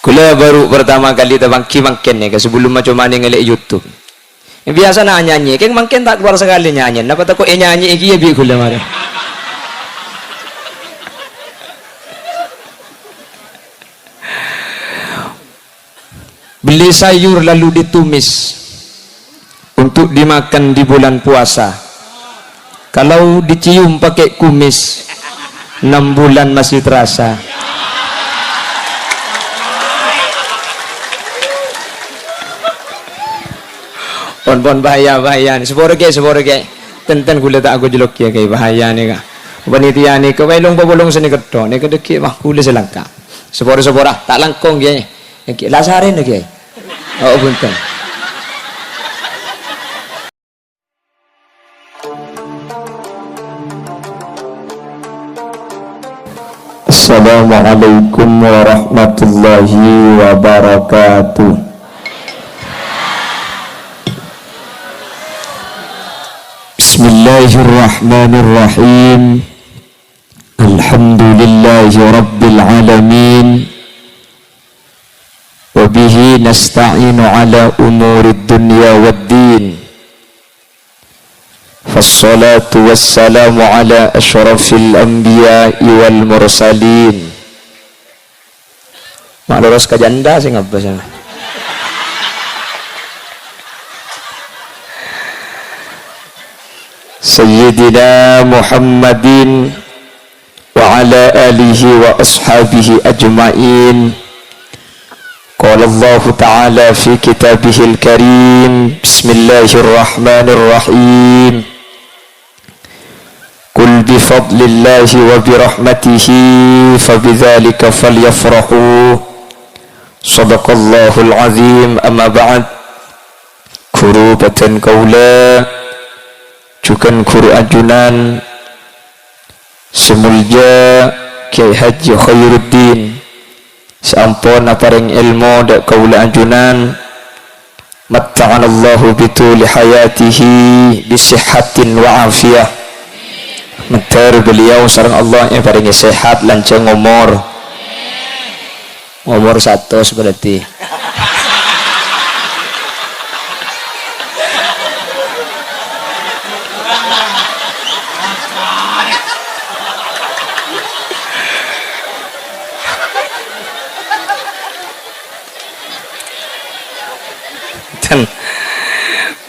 Kula baru pertama kali tabangki mangken nih, sebelum macam mana ngelek YouTube. Biasa nak nyanyi, keng mangken tak keluar sekali nyanyi. Napa tak kok nyanyi iki ya bi kula mare. Beli sayur lalu ditumis untuk dimakan di bulan puasa. Kalau dicium pakai kumis 6 bulan masih terasa. Pon bahaya nih. Sepore ke. Tenten kula tak aku jelok ya kayak bahaya nih kak. Panitia nih ke wailong babolong seni kedon nih kedeki mah kula selangka. Sepore tak langkong ya. Ki lasarin lagi. Oh punten. Assalamualaikum warahmatullahi wabarakatuh. Bismillahirrahmanirrahim. Alhamdulillahi rabbil alamin. Wa bihi nasta'inu ala umurid dunya waddin. Fassalatu wassalamu ala asyrafil anbiya'i wal mursalin. Makluros kajanda sing apa sana. Sayyidina Muhammadin wa ala alihi wa ashabihi ajma'in. Qala Allah Ta'ala fi kitabihil karim. Bismillahirrahmanirrahim. Qul bifadlillahi wa birahmatihi fabidzalika falyafrahu. Shadaqallahul azim. Amma ba'd. Kurubatan qawla. Jukan guru ajunan semulja Kiai Haji Khairuddin sampun aparing ilmu dak kaula ajunan matta'anallahu bituli hayatihi bisihhatin wa afiyah. Matar beliau sareng Allah yang paringi sehat lanceng umur 100 berarti.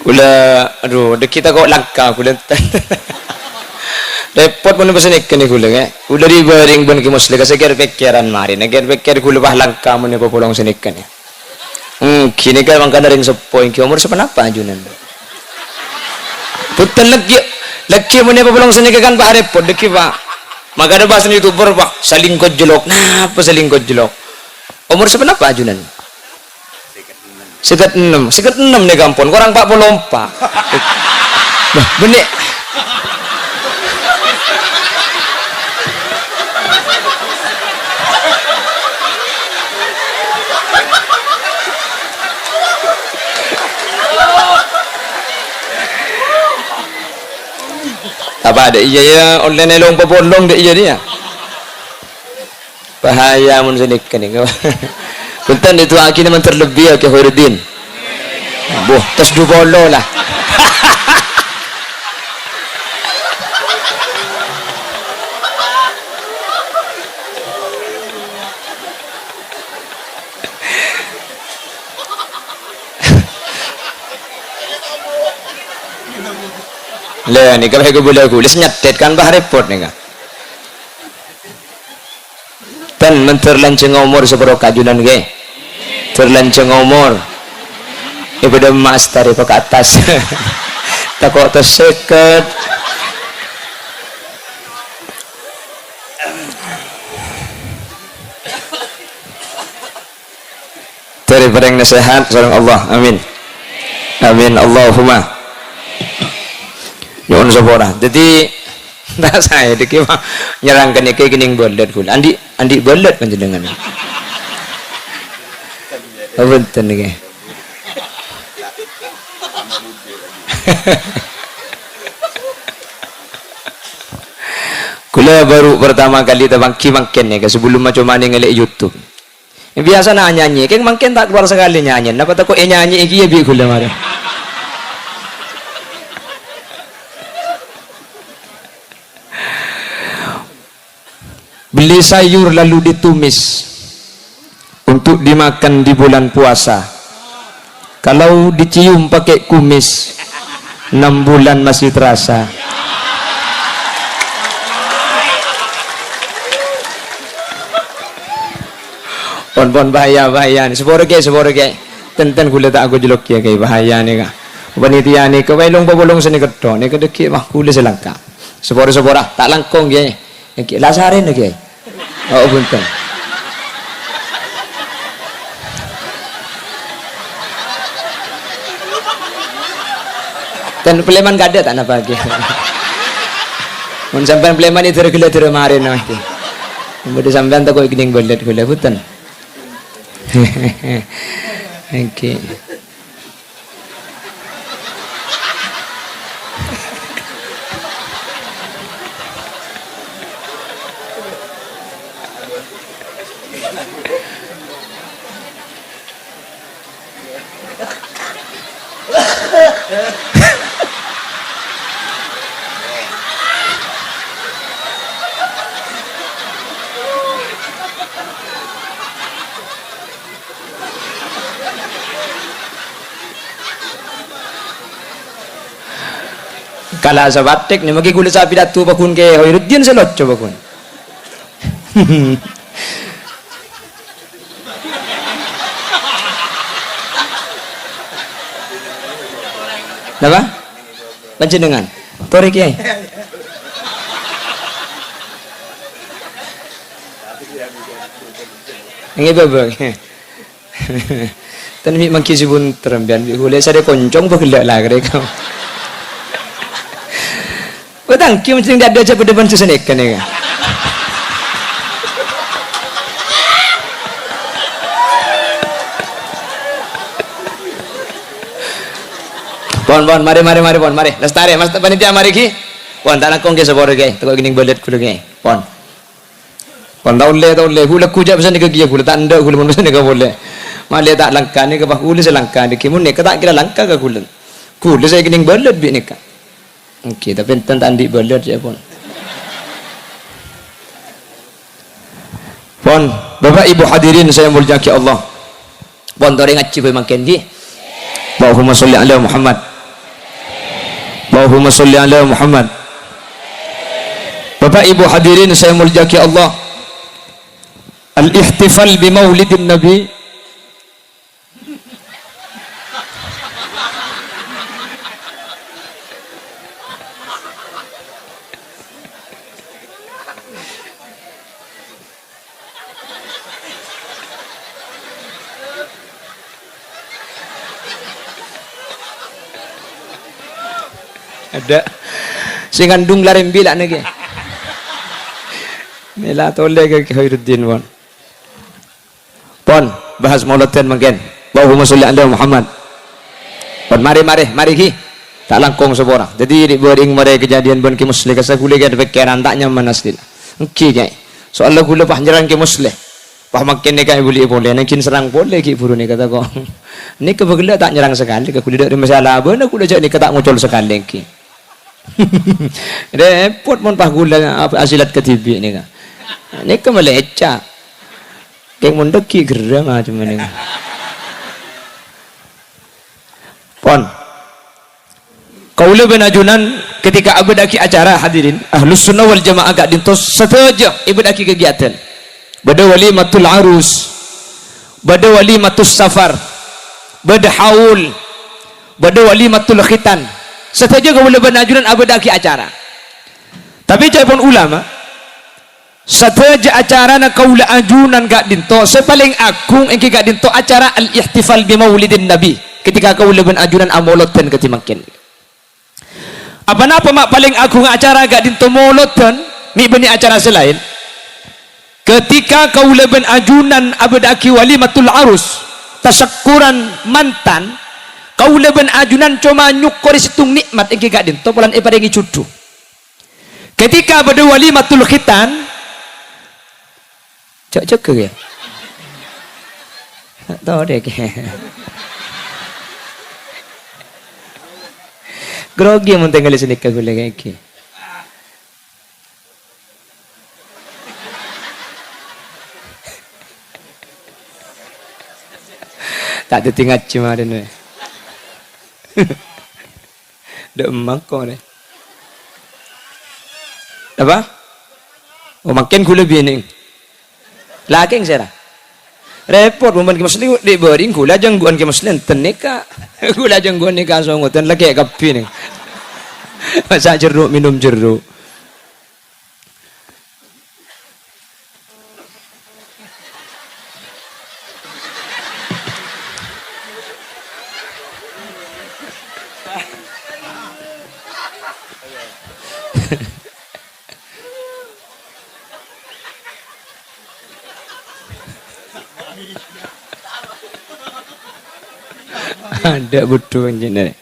Kula aduh dek kita kok langka kula repot pun pesenik kene kula ke kula di baring ben ki musli ka seger pikiran mari neger pikir kula bah langka mun popolong senik kene kini ka mangka daring sepoin ki umur sepenapa ajunan puten lagi mun popolong senik kan bah repot dek ba maka ada bahasa YouTuber bah saling kojlok napa saling kojlok umur sepenapa ajunan sekat 6 nih gampon kurang 44 nah benih apa ada iya ya online elong popolong deh iya dia bahaya mun senik nih punten itu akhirnya man terlebih ya Khairuddin. Boh, tas du bolo lah. Lah ni kalau aku boleh aku nyatet kan bah repot nih kan. Tan menterlanceng umur sepero kajunan ge. Terlanceng umur. Ibadah mas tarik ke atas. Takut terseket. Dari bareng nasihat sareng Allah. Amin. Amin Allahumma. Nyuwun sepura. Jadi tak saya diki mah nyerangkan iki gening bolet kula. Andi bolet panjenengan. Punten iki. Kula baru pertama kali tabangki mangken nih sebelum macam mana ngelek YouTube. Biasa na nyanyi, keng makin tak keluar sekali nyanyi. Napa tak kok nyanyi iki ya bi gula mare. Beli sayur lalu ditumis untuk dimakan di bulan puasa. Kalau dicium pakai kumis 6 bulan masih terasa. Pon bahaya nih. Seporo ke. Tenten gula tak aku jelok ya kayak bahaya nih kak. Panitia nih kewailong pabolong sini kedok nih kedeki mah gula selangka. Seporo tak langkong ya. Lasarin lagi. Oh bunten. Dan peleman gak ada tak napa lagi. Mun sampean peleman itu regula tur marin mah. Kemudian sampean tak kok gini bolet gula bunten. Oke. Kala sa batik ni magi gula sa pidato bakun ke Hoiruddin selot coba kun. Napa? Panjenengan. Tore kiai. Ngi bebek. Tan mi mangki sibun terembian bi gula sa de koncong begelak lah kare kau. Betul, kita mesti ada aja pada bantu senekan ya. Pon, mari. Lestari, mas panitia mari ki. Pon, tanah kong ke sebor ke. Tengok gini belet kudu ke. Pon tahu le. Gula kuja pesan ke kia gula tak anda gula manusia ni kau boleh. Malah tak langka ni ke bah gula selangka ni. Kimun ni tak kira langka ke gula. Gula saya gini belet bi ni ka. Okey, tapi tentang di belut je pun. Bapak Ibu hadirin saya muliakan Allah. Pon tore ngaji pe makin di. Allahumma sholli ala Muhammad. Allahumma sholli ala Muhammad. Bapak Ibu hadirin saya muliakan Allah. Al-ihtifal bi Maulidin Nabi ada sing ngandung larem bila nage mela tole ke Hoiruddin pon bahas mauludan mungkin Allahumma sholli ala Muhammad pon mari ki tak langkong sepora jadi boring mare kejadian bon ki muslim kasa gule ke pikiran tak nyaman asli oke kai soal gule pah nyerang ki muslim pah makin kai boleh nakin serang boleh ki buru ni kata kok ni ke begela tak nyerang sekali ke gule dari masalah beuna gule jak ni ke tak muncul sekali ki repot mon pah gula asilat ketibi ni ka ni ke meleca keng mondeki gerang aja ni pon kaula bin ajunan ketika abadaki acara hadirin ahlus sunnah wal jamaah gak dintos setuju ibadaki kegiatan bada walimatul arus bada walimatus safar bada haul bada walimatul khitan setuju kaula bin ajunan abadaki acara tapi pun ulama setuju acara na kaula ajunan gak dinto sepaling agung engke gak dinto acara al-ihtifal bi maulidin nabi ketika kaula bin ajunan amoloten ketimakin apa mak paling agung acara gak dinto moloten mi bani acara selain ketika kaula bin ajunan abadaki walimatul arus tasakkuran mantan kaula ben ajunan cuma nyukuri situng nikmat engke gak dinto polan paringi cudu ketika pada walimatul khitan cek ya Tahu deh ke. Grogi mun tinggal di sini ka gula kayak ki. Tak ada tingkat cuma ada nih. Dah emang kau deh. Apa? Oh makin gula bini. Lagi yang saya. Repot memang kita mesti di bering gula jangguan kita mesti tenika. Gula jangguan ni kasong utan lagi kapi ni. Masak jeruk minum jeruk. Ada butuh engineer.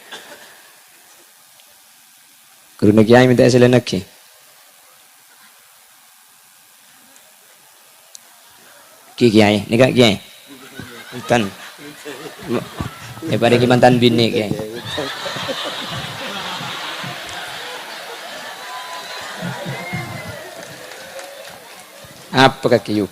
Guru kiai minta saya nak ki. Kiai, ni kak kiai. Mantan. Pada mantan bini kiai. Apa kaki you?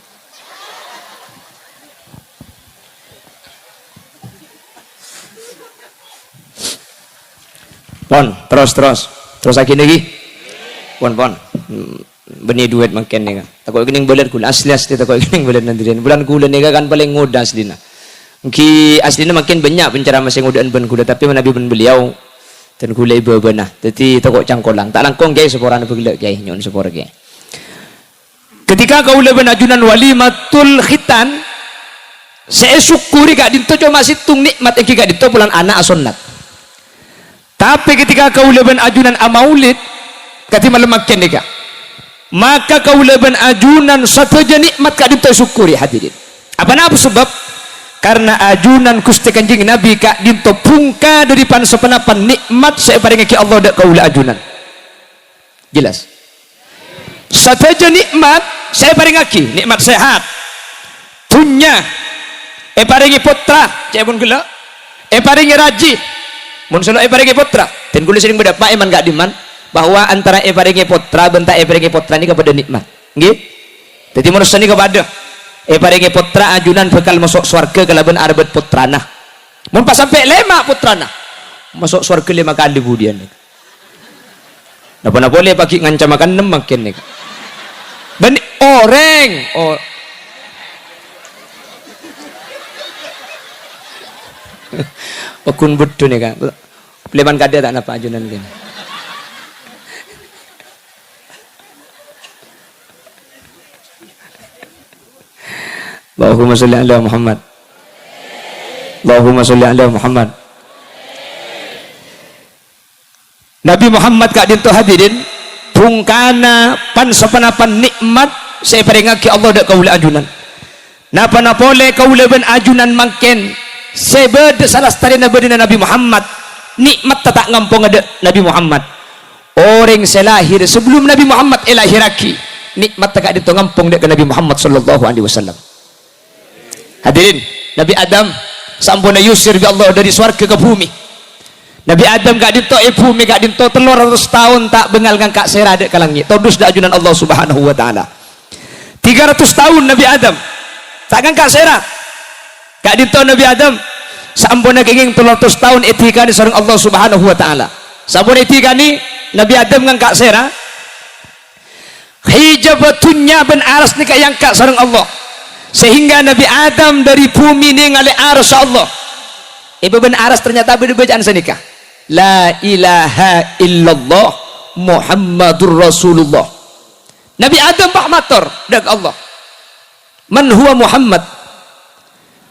Pon, terus lagi lagi. Pon. Benih duit makin ni kan. Takut kening beler gula asli takut kening beler nanti dia. Bulan gula ni kan paling mudah asli na. Ki asli na makin banyak penceramah yang mudaan ben gula tapi Nabi ben beliau dan gula ibu benah. Jadi takut cangkolang. Tak langkong gay seporan bergelak gay nyon sepor gay. Ketika kau leben ajunan walimatul khitan, saya syukuri kak dinto cuma situng nikmat yang kak dinto bulan anak asonat. Tapi ketika kau leben ajunan amaulid, kati malam makin ni kak, maka kau leben ajunan satu je nikmat kak dinto syukuri hadirin. Apa nak sebab? Karena ajunan Gusti Kanjeng Nabi kak dinto pungka dari pan sepenapan nikmat saya paling ki Allah dak kau ajunan. Jelas. Satu je nikmat saya paling aki nikmat sehat, punya, paringi putra, cek pun gula, paringi raji. Mun solo paringi putra, dan kulo sering berdapat iman gak diman bahwa antara paringi putra bentak paringi putra ni kepada nikmat. Nggih. Dadi manusia ni kepada paringi putra ajunan bekal masuk surga kalaban arbet putrana. Mun pas sampai 5 putrana masuk surga 5 kali budian. Napa boleh pakai ngancam makan 6 makin ni. Ben orang oh Pakun betul ni kan. Leban kada tak napa ajunan gini. Allahumma sholli ala Muhammad. Allahumma sholli ala Muhammad. Nabi Muhammad kak dinto hadirin pungkana pan sapanapan nikmat saya peringaki Allah dak kaula ajunan. Napa napole kaula ben ajunan makin sebed salah starina bedina Nabi Muhammad nikmat tak ngampung ada Nabi Muhammad orang selahir sebelum Nabi Muhammad lahiraki nikmat tak ada ngampung dek ke Nabi Muhammad sallallahu alaihi wasallam. Hadirin, Nabi Adam sampuna yusir bi Allah dari swarga ke bumi. Nabi Adam gak dinto bumi gak dinto telur 100 tahun tak bengal ngangkak sera dek ke langit todus dak ajunan Allah subhanahu wa ta'ala 300 tahun Nabi Adam tak ngangkak sera gak dinto Nabi Adam sampuna kenging 300 tahun etika ni sareng Allah subhanahu wa ta'ala sampun etika ni Nabi Adam ngangkak sera hijabatunya ben aras ni kak yangkak sareng Allah sehingga Nabi Adam dari bumi ni ngale aras Allah ibu ben aras ternyata bacaan senikah la ilaha illallah Muhammadur Rasulullah. Nabi Adam bahmator dak Allah man huwa Muhammad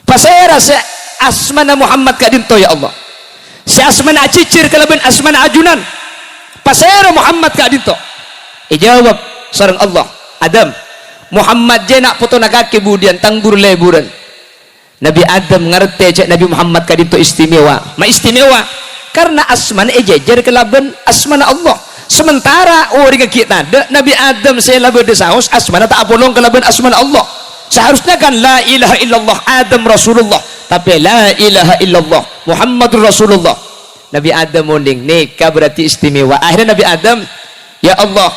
pasera se asmana Muhammad kadinto ya Allah si asmana cicir kalaban asmana ajunan pasera Muhammad kadinto jawab sareng Allah Adam Muhammad je nak foto nak kaki budian tangbur leburan Nabi Adam ngerti cek Nabi Muhammad kadinto istimewa ma istimewa karena asman ejejer kelaban asmana Allah sementara orang kita ada Nabi Adam saya labade saus asmana tak apolong kelaban asmana Allah Seharusnya kan la ilaha illallah Adam Rasulullah, tapi la ilaha illallah Muhammadur Rasulullah. Nabi Adam munding nikah berarti istimewa. Akhirnya Nabi Adam, ya Allah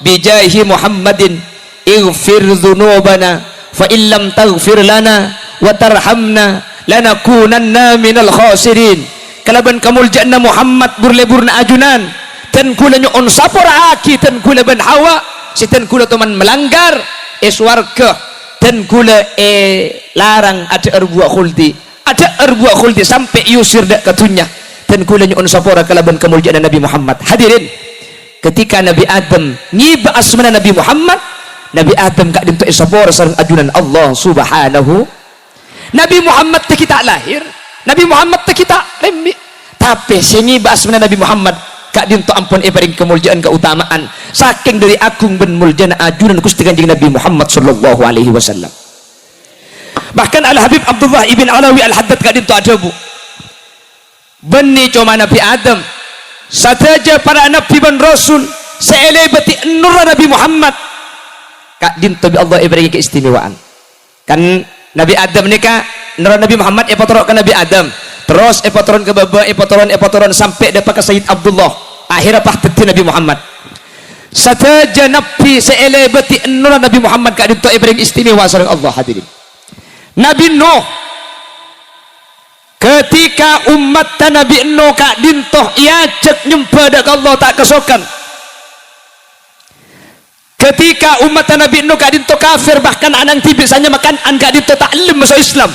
bijahi Muhammadin ighfir dhunubana fa illam taghfir lana wa tarhamna lanakunanna minal khasirin. Kalaban kamuljanna Muhammad burleburna ajunan ten kula nyon sapora aki ten kula ben hawa si ten kula teman melanggar warga ten kula larang ada erbuah khuldi sampai yusir dak katunya ten kula nyon sapora kalaban kamuljanna Nabi Muhammad. Hadirin, ketika Nabi Adam ngiba asmana Nabi Muhammad, Nabi Adam gak dintu sapora sareng ajunan Allah subhanahu. Nabi Muhammad teh kita lahir, Nabi Muhammad teh kita rembi, tapi sini basmana Nabi Muhammad kak dinto ampun paring kemuliaan keutamaan saking dari agung ben muljana ajunan Gusti Kanjeng Nabi Muhammad sallallahu alaihi wasallam. Bahkan Al Habib Abdullah ibn Alawi Al Haddad kak dinto adabu beni cuma Nabi Adam saja para nabi dan rasul seelebati nur Nabi Muhammad kak dinto bi Allah paring keistimewaan. Kan Nabi Adam nikah nur Nabi Muhammad epotorok ke Nabi Adam, terus epotoron ke baba epotoron sampai dapat ke Sayyid Abdullah, akhirnya pahteti Nabi Muhammad. Sataja nabi seelebati nur Nabi Muhammad kak dinto ibrahim istimewa sareng Allah. Hadirin, Nabi Nuh ketika umat Nabi Nuh kak dinto ia cek nyembah dak Allah tak kesokan. Ketika umat Nabi Nuh kak dinto kafir, bahkan anang tibisanya makan an kak dinto taklim masuk Islam.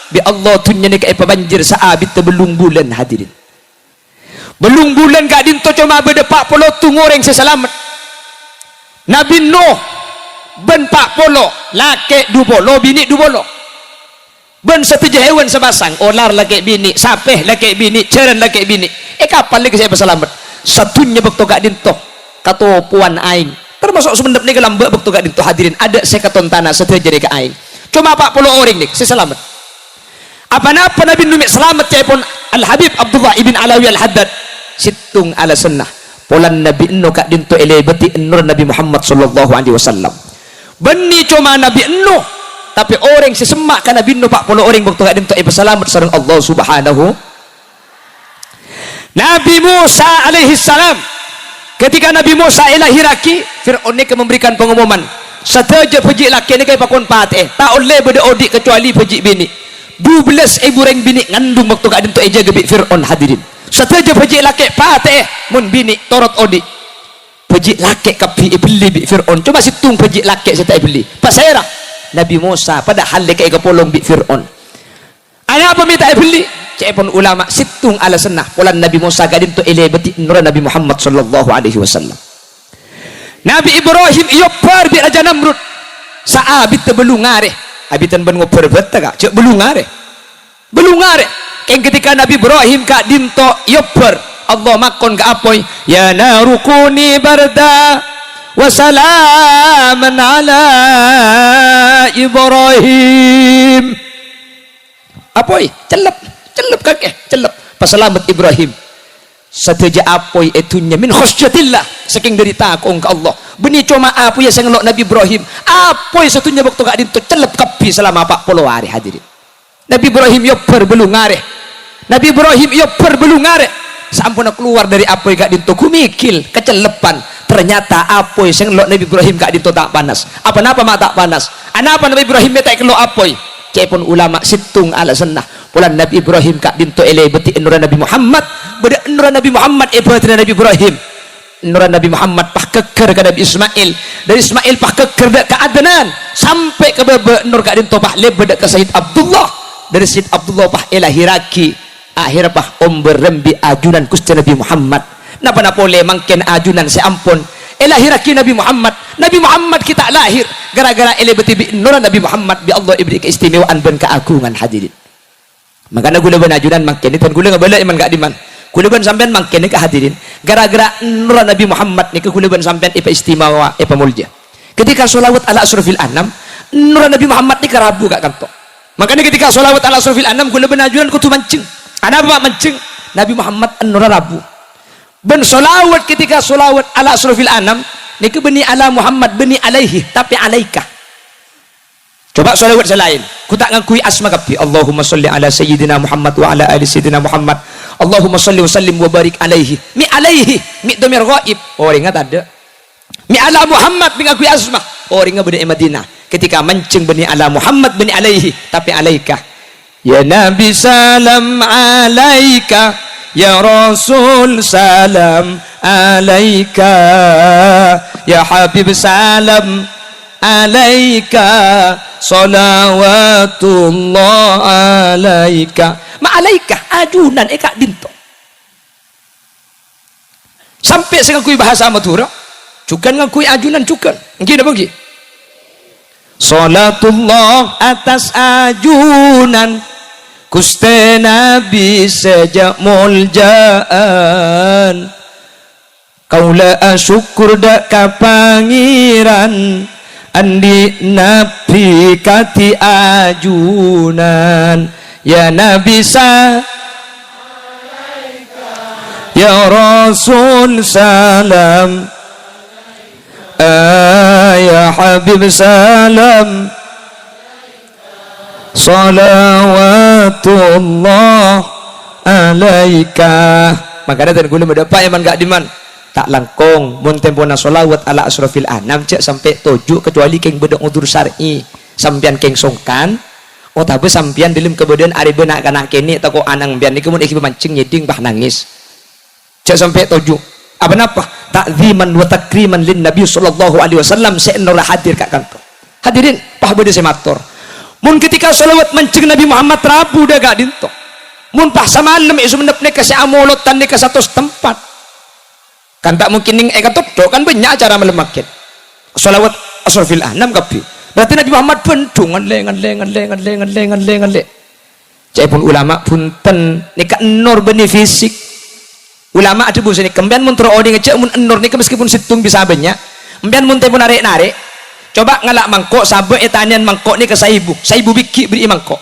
Bi Allah tunya ni kaya banjir saabit belung bulan. Hadirin, belung bulan kak dinto cuma berdepak polo tungoreng seselamat. Nabi Nuh ben pak polo laki du polo bini du polo ben setuju hewan sebasang olar laki bini sapeh laki bini ceren laki bini kapan lagi saya berselamat satunya bekto kak dinto kato puan aing termasuk semendep ni kelam bekto kak dinto. Hadirin, ada saya katon tanah setuju jadi ke aing cuma pak polo orang ni saya selamat. Apa-apa Nabi Nuh selamat ya pun Al Habib Abdullah ibn Alawi Al Haddad situng ala sunnah polan Nabi Nuh kak dinto elebati nur Nabi Muhammad sallallahu alaihi wasallam. Beni cuma Nabi Nuh tapi orang sesemak kan Nabi Nuh pak polo orang waktu kak dinto selamat sareng Allah subhanahu. Nabi Musa alaihi salam ketika Nabi Musa ilahiraki Fir'aun ni memberikan pengumuman sataja pejik laki ni kaya pakon pateh tak boleh berdeodik kecuali pejik bini 12 ibu reng bini ngandung waktu kak dinto eja gebik Fir'aun. Hadirin, sataja pejik laki pateh mun bini torot odi pejik laki kapi ibli bi Fir'aun cuma situng pejik laki saya ibli pasera Nabi Musa padahal leki kepolong bi Fir'aun ana apa minta ibli cepon ulama situng ala sunnah polan Nabi Musa kak dinto elebati nur Nabi Muhammad sallallahu alaihi wasallam. Nabi Ibrahim iopar bi Raja Namrud saabit belum ngareh abitan ben ngoper beta kak cek belum ngareh yang ketika Nabi Ibrahim kak dinto iopar Allah makon ke apoy ya narukuni barda wa salaman ala Ibrahim apoy celep kakek celep pasalamat Ibrahim sateja apoy etunya min khusyatillah saking derita akong ke Allah beni cuma apoy ya sengelok Nabi Ibrahim apoy satunya waktu kak dinto celep kapi selama 40 hari. Hadirin, Nabi Ibrahim yo berbelung ngareh Nabi Ibrahim yo berbelung ngareh sampun keluar dari apoy kak dinto kumikil kecelepan ternyata apoy sengelok Nabi Ibrahim kak dinto tak panas apa-apa mak tak panas anapa Nabi Ibrahim tak kelok apoy cepon ulama situng ala sunnah polan Nabi Ibrahim kak dinto elebati nur Nabi Muhammad beda nur Nabi Muhammad ebati Nabi Ibrahim nur Nabi Muhammad pah keker ke Nabi Ismail dari Ismail pah keker ke Adnan sampai ke bebe nur kak dinto pah lebeda ke Sayyid Abdullah dari Sayyid Abdullah pah elahiraki akhir pah berembi ajunan Gusti Nabi Muhammad napa boleh mangken ajunan seampun elahiraki Nabi Muhammad kita lahir gara-gara elebati bi nur Nabi Muhammad bi Allah ibri keistimewaan ben keagungan. Hadirin, makanya gula ben ajunan mangken itu gula ngabala iman gak diman gula ben sampean mangken ni hadirin gara-gara nur Nabi Muhammad ni gula ben sampean ipa istimewa ipa mulja ketika sholawat ala asrafil anam nur Nabi Muhammad ni karabu gak kanto. Makanya ketika sholawat ala asrafil anam gula ben ajunan kutu mancing ana apa mancing Nabi Muhammad nur rabu ben sholawat ketika sholawat ala asrafil anam ni beni ala Muhammad beni alaihi tapi alaika Coba sholawat selain. Ku tak ngakui asma kapi. Allahumma sholli ala sayyidina Muhammad wa ala ali sayyidina Muhammad. Allahumma sholli wa sallim wa barik alaihi. Mi alaihi. Mi dhamir ghaib. Orang ingat ada. Mi ala Muhammad mi ngakui asma. Orang ingat bani Madinah. Ketika mancing bani ala Muhammad bani alaihi. Tapi alaika. Ya Nabi salam alaika. Ya Rasul salam alaika. Ya Habib salam alaika. Salawatullah alaika. Ma alaika ajunan eka dinto. Sampai saya ngakui bahasa Madura. Juga ngakui ajunan juga. Gini bagi. Salatullah atas ajunan Gusti Nabi sejak muljaan. Kaula syukur dak kapangiran andi Nabi kati ajunan. Ya Nabi sa ya Rasul salam. Ya Habib salam. Salawatullah alaika. Makanya dan gula mendapat yang gak diman tak langkong mun tempona sholawat ala asrofil anam cek sampai 7 kecuali keng bedok udur syar'i sampian keng songkan oh tapi sampian dalam kemudian ari benak kanak kene toko anang bian niku mun iki mancing nyeding bah nangis cek sampai 7 apa napa takziman wa takriman lin nabi sallallahu alaihi wasallam se'nora hadir kak kantor hadirin pah bede semator mun ketika sholawat mancing Nabi Muhammad Rabu dah gak dinto mun pah samalam isu mendepne ke seamolot tan ke satu tempat kan tak mungkin ning eka todo kan banyak cara melemakin sholawat asrofil anam kapi berarti Nabi Muhammad pendungan lengan cai pun ulama punten nika enor beni fisik ulama ada bu sini kembian mun terodi ngecek mun enor nika meskipun situng bisa banyak kembian mun teh pun narik coba ngalak mangkok sabe etanian mangkok ni ke saibu biki beri mangkok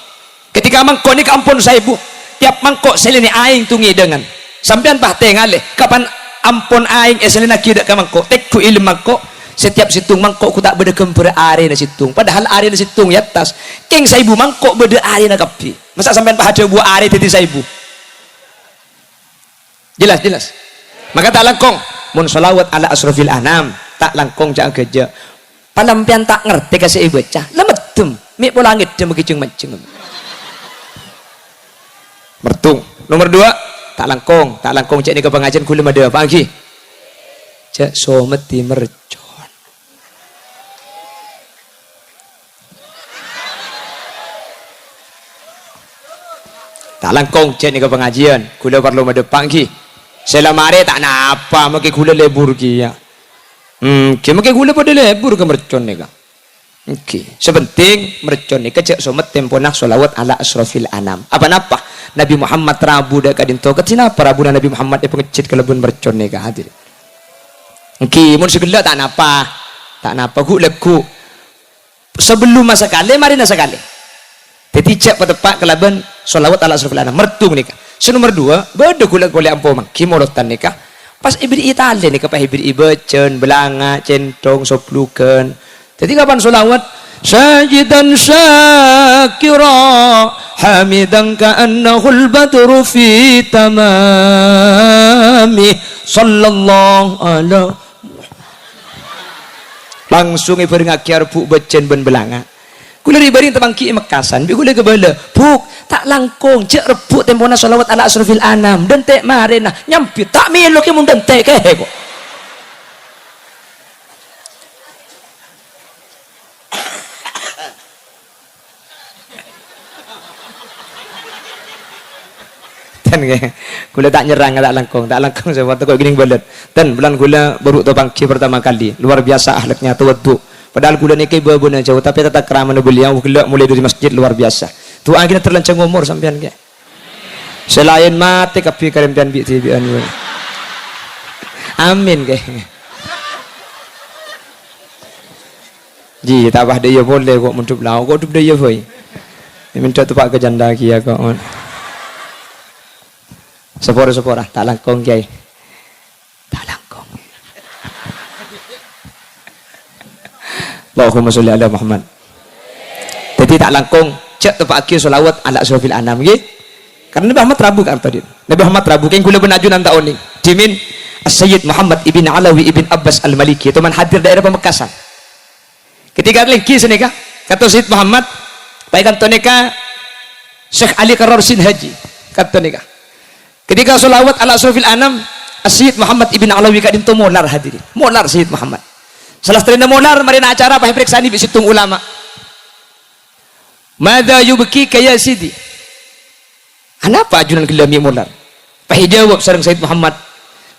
ketika mangkok ni ke ampun saibu tiap mangkok selini aing tungi dengan sampean pah teh ngalih kapan ampun aing selina kieu dak ka mangkok tekku ilmu mangkok setiap situng mangkok ku tak beda kempeur are na situng padahal are na situng ya tas keng saibu mangkok beda are na kapi masa sampean pah ada buah are titi saibu jelas maka tak langkong mun sholawat ala asrofil anam tak langkong jak geja palampian tak ngerti kasih ibu cah lemedem mi polangit dem kicung mancing mertung nomor 2 tak langkong cek ni ke pengajian kula ada apa lagi cek someti mercon tak langkong cek ni ke pengajian kula perlu ada pagi selamare tak napa make kula lebur ki ya make kula pada lebur ke mercon ni ka sepenting mercon ni cek somet temponah sholawat ala asrofil anam apa napa Nabi Muhammad Rabu dah kadin to ketina Rabu Nabi Muhammad dia pengecit ke lebun mercon ni ka hadir mun segala tak napa ku leku sebelum masa kali mari nasa kali jadi cek petepak ke lebun sholawat ala asrofil anam mertung ni ka nomor 2 beda kula golek ampo mangki molotan ni ka pas ibri Italia ni ka pa ibri becen belanga centong sopluken jadi kapan sholawat sajidan syakira hamidan ka'annahul badru fi tamami sallallahu alaihi langsung ibu ngakiar bu becen ben belanga kula ribari tebangki mekasan bi kula kebala buk tak langkung cek rebut tempona sholawat ala asrofil anam dan tek marena nyampi tak milo ke mun dan tek kok kula tak nyerang tak langkong sebab tu kok gini belet dan bulan kula baru tu bangki pertama kali luar biasa akhlaknya tawaddu padahal kula ni ke babuna jauh tapi tetap kerama beliau kula mulai dari masjid luar biasa tu akhirnya terlancang umur sampean ke selain mati kapi karempian bi tibian amin ke ji tak bah dia boleh kok mentup lau kok tup dia voi minta tu pak ke janda kia kok sepora tak langkong kiai tak langkong Allahumma sholli ala Muhammad jadi tak langkung cek tepak aki solawat ala asrofil anam nggih karena Nabi Muhammad Rabu kan tadi Nabi Muhammad Rabu kan kula benajunan tahun ini dimin As-Sayyid Muhammad ibn Alawi ibn Abbas Al-Maliki teman hadir daerah Pamekasan ketika lagi senika kata Sayyid Muhammad baikkan toneka Syekh Ali Kararsin Haji kata nika ketika solawat ala asrofil anam As-Sayyid Muhammad ibn Alawi kadinto molar hadirin molar Sayyid Muhammad salah satu molar marina acara apa periksaan di situng ulama Mada yubki kaya sidi kenapa ajunan gelami molar pahi jawab sareng Sayyid Muhammad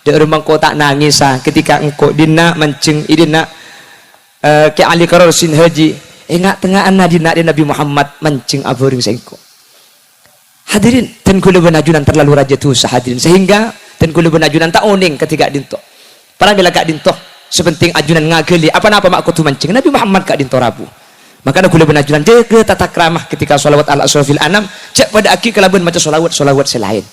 di rumah kota nangis ketika engkau dina mancing idina ke Ali Kararsin Haji enggak tengah anna dina di Nabi Muhammad mancing aburing sengko hadirin dan kula benajunan terlalu raja tu hadirin sehingga dan kula benajunan tak oning ketika dinto para bila kak dinto sepenting ajunan ngageli apa-apa mak kutu mancing Nabi Muhammad kak dinto Rabu maka kula benajunan jaga tata kramah ketika sholawat ala asrofil anam cek pada aki kelaban macam sholawat selain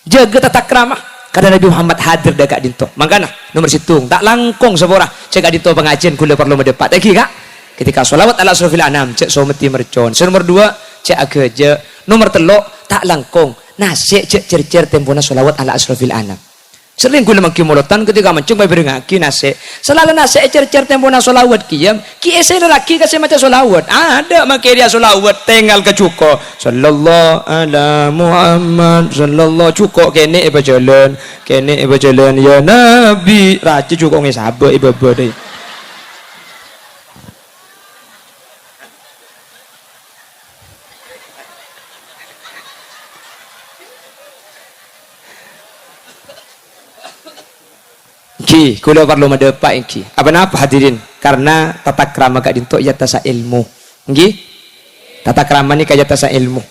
jaga tata kramah karena Nabi Muhammad hadir dekat dinto makanya nomor situng tak langkung seborah cek dinto pengajian kula perlu mendepat lagi kak ketika sholawat ala asrofil anam cek someti mercon nomor 2 cek ageja nomor 3 tak langkung nasi cek cer tempona sholawat ala asrofil anam sering kula mangkimolotan ketika mancung bae berengaki nasi selalu nasi cer tempona sholawat kiyam ki ese lelaki kasih macam sholawat ada make dia sholawat tinggal ke cuko sallallahu ala Muhammad sallallahu cuko kene iba jalan ya nabi raci cuko nge sabar iba deh Ki, kula perlu mendepak iki. Apa hadirin? Karena tata krama gak dintok ya tasa ilmu. Nggih? Tata krama ni kaya tasa ilmu.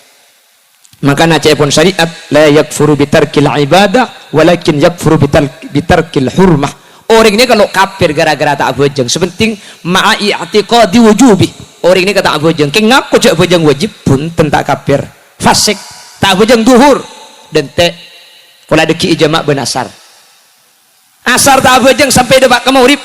Maka naca pun syariat la yakfuru bitarkil ibadah walakin yakfuru bitarkil hurmah. Orang ini kalau kafir gara-gara tak bojeng, sepenting ma'a i'tiqadi wujubi. Orang ini kata bojeng, ke ngaku cak bojeng wajib pun tentak kafir. Fasik, tak bojeng duhur dan te pola deki ijma' benasar. Asar tak bejeng sampai debat ke maurib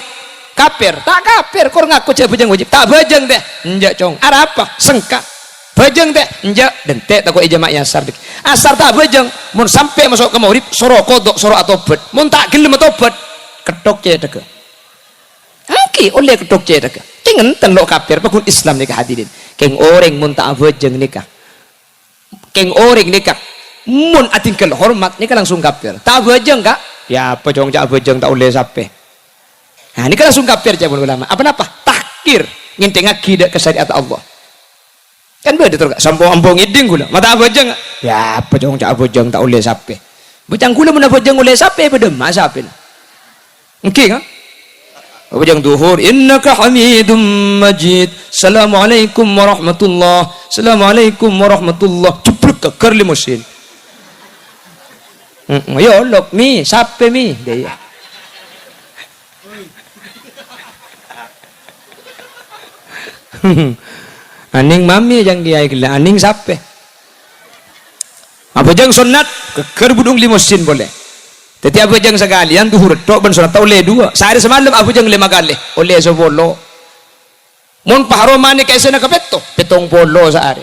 kafir tak kafir kor ngaku cek bejeng wajib tak bejeng deh enjak cong ada apa sengka bejeng deh enjak dan teh takut ijma' asar dek asar tak bejeng mun sampai masuk ke maurib soro kodok soro atobat mun tak gelem atobat ketok cek dek aki oleh ketok cek dek tinggal tenlok kafir pakun Islam nikah hadirin keng orang mun tak bejeng nikah keng orang nikah mun atingkel hormat nikah langsung kafir tak bejeng kak ya apa cong cak bejeng tak boleh sampai nah ini kan langsung kafir cak ulama apa takir nginteng akidah kesyariat Allah kan beda terus sampung iding gula mata bejeng ya apa cong cak bejeng tak boleh sampai bejeng gula mana bejeng boleh sampai beda masa apa oke kan bejeng duhur innaka hamidum majid assalamualaikum warahmatullah cepluk ke kerli musin yo lok mi sape mi dia aning mami yang kiai gila aning sape apa jang sunat keker budung limusin boleh tetapi apa jang sekalian duhur tok ben sunat oleh 2 sehari semalam apa jang 5 kali oleh 10 mun paharomane kaisa na kapetto 70 sehari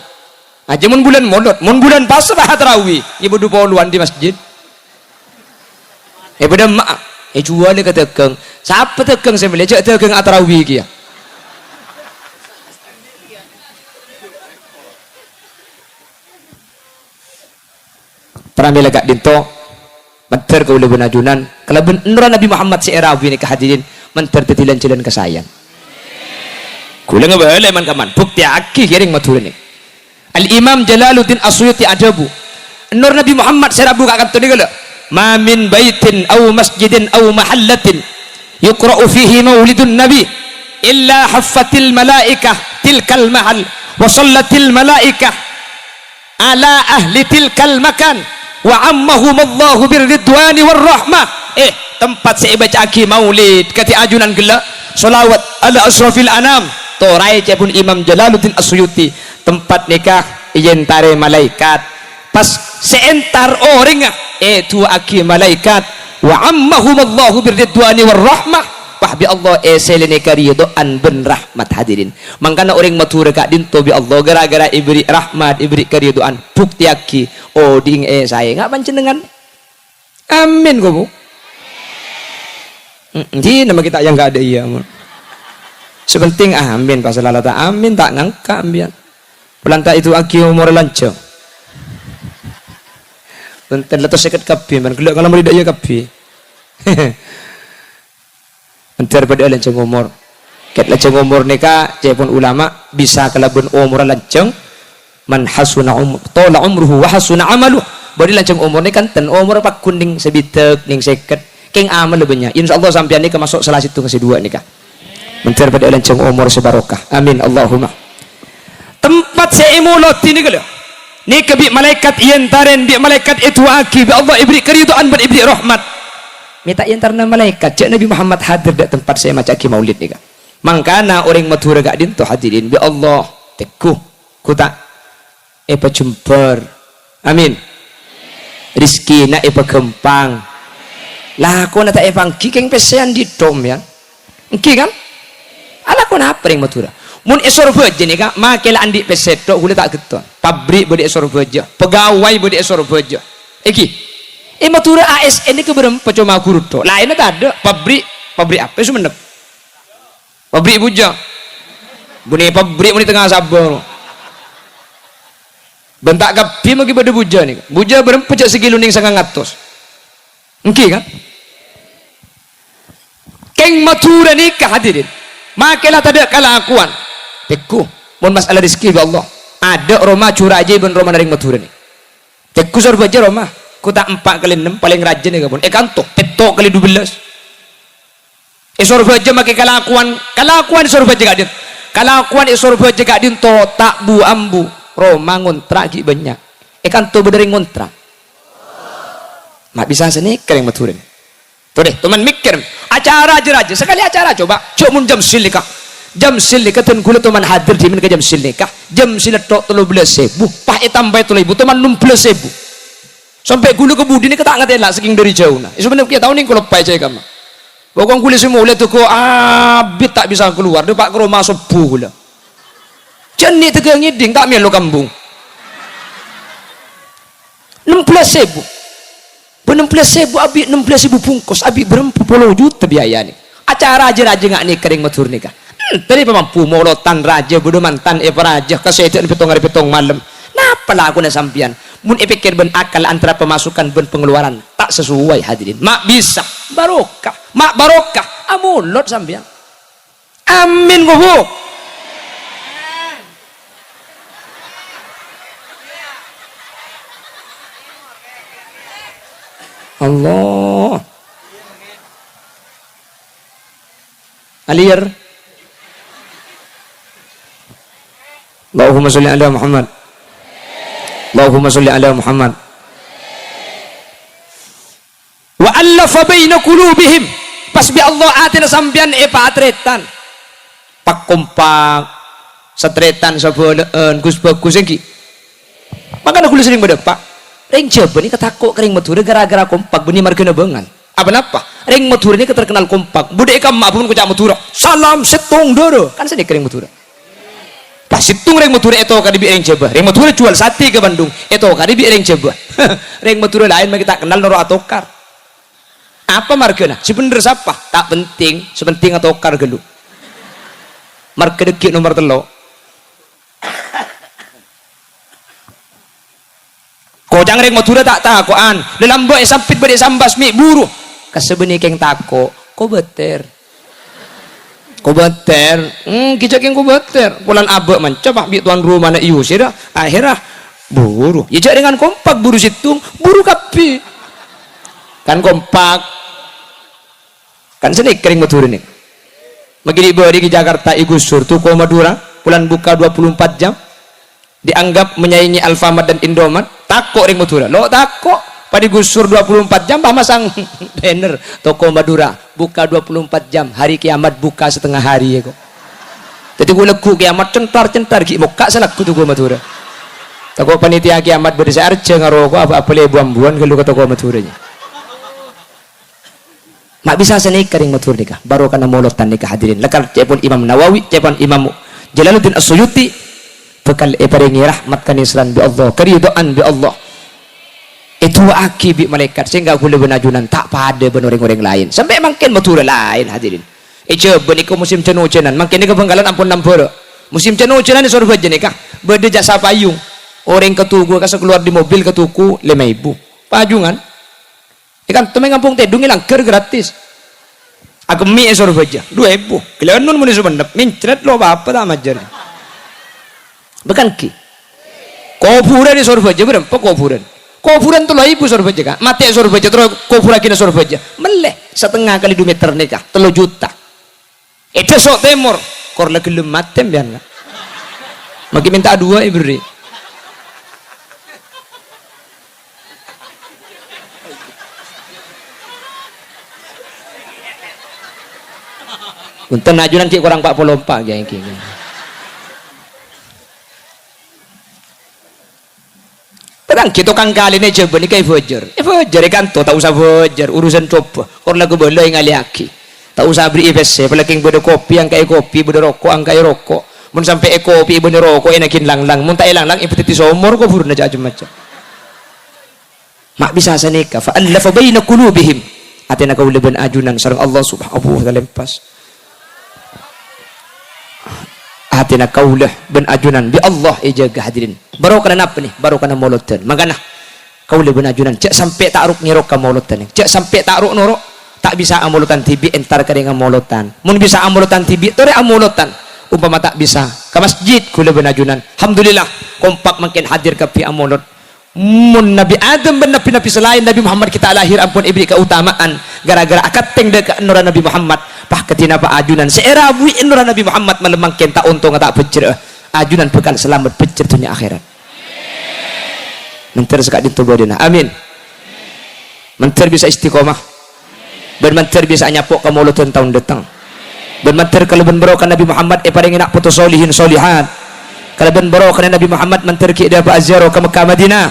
aja mun bulan molot mun bulan pasrah tarawih ibu 20-an di masjid pada mak jual dia kata keng siapa tekeng saya beli cak tekeng atarawi kia pernah bila gak dinto menter ke ulu benajunan kalau beneran Nabi Muhammad si erawi ni kehadirin menter tetilan jalan kesayang kula ngebale man kaman bukti aki kiring matulun ni Al-Imam Jalaluddin As-Suyuti ajabu nur Nabi Muhammad si erawi gak kata ni kala ma min baitin aw masjidin aw mahallatin yuqra'u fihi maulidun nabi illa haffatil malaikah tilkal mahal wa sallatil malaikah ala ahli tilkal makan wa ammahum Allahu birridwani warahmah tempat saya baca aki maulid kati ajunan gela solawat ala asrafil anam torai pun Imam Jalaluddin As-Suyuti tempat nikah ijen tare malaikat pas seentar orang itu aki malaikat wa ammahum Allahu birridwani warahmah wa pah bi Allah eselene karidoan ben rahmat hadirin. Mangkana orang matura ka dinto bi Allah gara-gara ibri rahmat ibri karidoan bukti aki oh ding saya ngak panjenengan. Amin kok Bu. Di nama kita yang enggak ada iya. Sepenting amin pas lalata amin tak ngangka ambian. Pelanta itu aki umur lancar. Benten letos seket kapi man gelak kalau meridak ya kapi. Entar pada lancang umur. Ket lancang umur nika cepon ulama bisa kelabun umur lancang man hasuna tola umruhu wa hasuna amalu. Bari lancang umur ni kan ten umur pak kuning sebitek ning seket keng amal lebihnya. Insyaallah sampean ni masuk salah situ ke dua nikah. Mentar pada lancang umur sebarokah. Amin Allahumma. Tempat seimulot ini kalau ni kebi malaikat ientaren bi malaikat itu aki bi Allah ibri keridhaan ban ibri rahmat. Minta ientarna malaikat cak Nabi Muhammad hadir di tempat saya maca ki maulid nikah. Mangkana orang matura gak dinto hadirin bi Allah teku kuta epa jemper. Amin. Rizki na epa gempang. Lah aku nata epa ngki keng pesean di dom ya. Ngki kan? Ala ko na apa yang matura. Mun esor beja nih kak, makela andi peseto hule tak keton. Pabrik bodi esor beja, pegawai bodi esor beja. Eki, matura ASN ini keberem pecoma guru to. Lainnya tak ada pabrik apa sih mendep? Pabrik buja, buni pabrik buni tengah sabar. Bentak kapi magi pada buja nih. Buja berem pecah segi luning sangat ngatos. Engki kan? Keng matura nikah hadirin. Makela tak ada kelakuan. Teku, mohon masalah rezeki ya Allah. Ada Roma curah aja ben Roma naring matura nih. Teku sor baca Roma. Ku tak 4 kali 6 paling rajin nih kapun. Kanto, petok kali 12. Sor baca make kelakuan sor baca gak din. Kelakuan sor baca gak din to tak bu ambu. Roma ngontrak ki banyak. Kanto berdering ngontrak. Mak bisa seni kering matura nih. Tuh deh, teman mikir. Acara aja raja. Sekali acara coba. Cuk mun jam silika. Jam silika ten kula teman hadir di min ke jam silika. Jam silika tok 13.000. Pah tambah 3.000 teman 16.000. Sampai gula kebudi ni ketak ngatela saking dari jauh nah. Sebenarnya kita tahu nih kalau pai saya kamu. Pokoknya kulit semua lihat tuh abit tak bisa keluar. Dia pak ke rumah sepuh gula. Jenis tegang ngiding tak melo kambung. 16.000. 16.000 abi 16.000 bungkus abi berapa puluh juta biaya nih. Acara aja raja nggak nih kering matur nikah. Tadi pemampu molotan raja bodoh mantan raja kesehatan petong malam. Napa lah aku sampian. Mun pikir ben akal antara pemasukan ben pengeluaran tak sesuai hadirin. Mak bisa barokah, mak barokah. Amulot sampian. Amin gobo. Allah Alir Allahumma sholli ala Muhammad Allahumma sholli ala Muhammad wa allafa baina qulubihim pas bi Allah atina sampean atretan pak kompak setretan saboleun Gus bagus iki makanya kulo sering berdepak ring jaban ini ketakut kering matura gara-gara kompak benih margana bangan apa ring matura ini terkenal kompak budek kam apun kucak matura salam setung doro kan sedih kering matura pas setung ring matura itu kadibi ring jaban ring matura jual sate ke Bandung itu kadibi ring jaban ring matura lain mah kita kenal noro atokar apa margana sebenernya siapa tak penting sepenting atokar gelu marga dekik nomor telo kodang reng matura tak takoan lelambok sampit bade sambas mi buru kasebeni keng tako ko beter kijak keng ko beter pulan abek man coba bi tuan rumah na iu sira akhirah buru jejak dengan kompak buru situng buru kapi kan kompak kan seni kering matura nih magini bari di Jakarta igusur tuh ko Madura pulan buka 24 jam dianggap menyaingi Alfamart dan Indomaret takok ring Madura lo takok pada gusur 24 jam masang banner toko Madura buka 24 jam hari kiamat buka setengah hari ya kok jadi gue leku kiamat centar ki buka salakku tuh gue Madura toko panitia kiamat berdesa arja ngaroko apa-apa le buan-buan kalau ke toko Maduranya mak bisa senikah ring matur nikah baru kana molotan nikah hadirin lakal cepon Imam Nawawi cepon Imam Jalaluddin As-Suyuti bekal paringi rahmat kanisran bi Allah keridhaan bi Allah itu aki bi malaikat sehingga gula benajunan tak pada ben orang-orang lain sampai makin matur lain hadirin coba niku musim cenucenan makin niku benggalan ampun nampur musim cenucenan di surga jenikah berde jasa payung orang ketugu kasih keluar di mobil ketuku 5.000 pajungan ikan temen kampung tedung hilang ker gratis aku mie surga aja 2.000 kalian nun muni sebenap mincret lo apa tak majar bukan ki kuburan di surga aja berapa kuburan kuburan tuh 2.000 surga aja kan mati surga aja terus kuburan kena surga aja meleh setengah kali 2 meter nikah 3 juta itu sok temur kor lagi lematem biar makin minta 2 ibri untuk najunan cik kurang 44 ya ini terang kita kan kali ini coba ini kayak Fajar kan tuh tak usah Fajar urusan coba kalau lagu bola yang ngali aki tak usah beri IPC apalagi yang bodoh kopi yang kayak kopi bodoh rokok yang kayak rokok mun sampai kopi bodoh rokok enakin lang-lang mun tak lang-lang ipetiti somor kok burun aja macam mak bisa senikah fa'allafa baina qulubihim atina kaulaban ajunan sareng Allah subhanahu wa ta'ala lempas atina kaulah ben ajunan bi Allah jaga hadirin baru kena apa nih baru kena molotan makanya kaulah ben ajunan cek sampai takruk ngirok ka molotan cek sampai takruk norok tak bisa amolotan tibi entar kadang amolotan mun bisa amolotan tibi tore amolotan umpama tak bisa ke masjid kaulah ben ajunan alhamdulillah kompak makin hadir ke pi amolot mun Nabi Adam ben nabi-nabi selain Nabi Muhammad kita lahir ampun ibri keutamaan gara-gara akateng dekat nura Nabi Muhammad pah ketina pa ajunan seera bui nura Nabi Muhammad malemangken tak untung tak becer ajunan bekal selamat becer dunia akhirat menter sekat ditobodina amin menter bisa istiqomah ben menter bisa nyapok ke mulutan tahun datang ben menter kalau ben barokah Nabi Muhammad paling enak putus solihin solihat kalau ben barokah Nabi Muhammad menter ki da pa azharo ke Mekah Madinah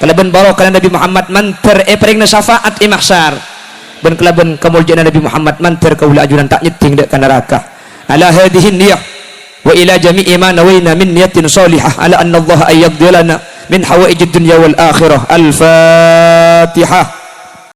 kalau ben barokah Nabi Muhammad menter paling na syafaat mahsyar ben kelaban kemuliaan Nabi Muhammad mantir kaula ajunan tak nyeting dek ka neraka ala hadhihi niyah wa ila jami'i ma nawaina min niyatin salihah ala anna Allah ayyadhilana min hawaijid dunya wal akhirah al-fatihah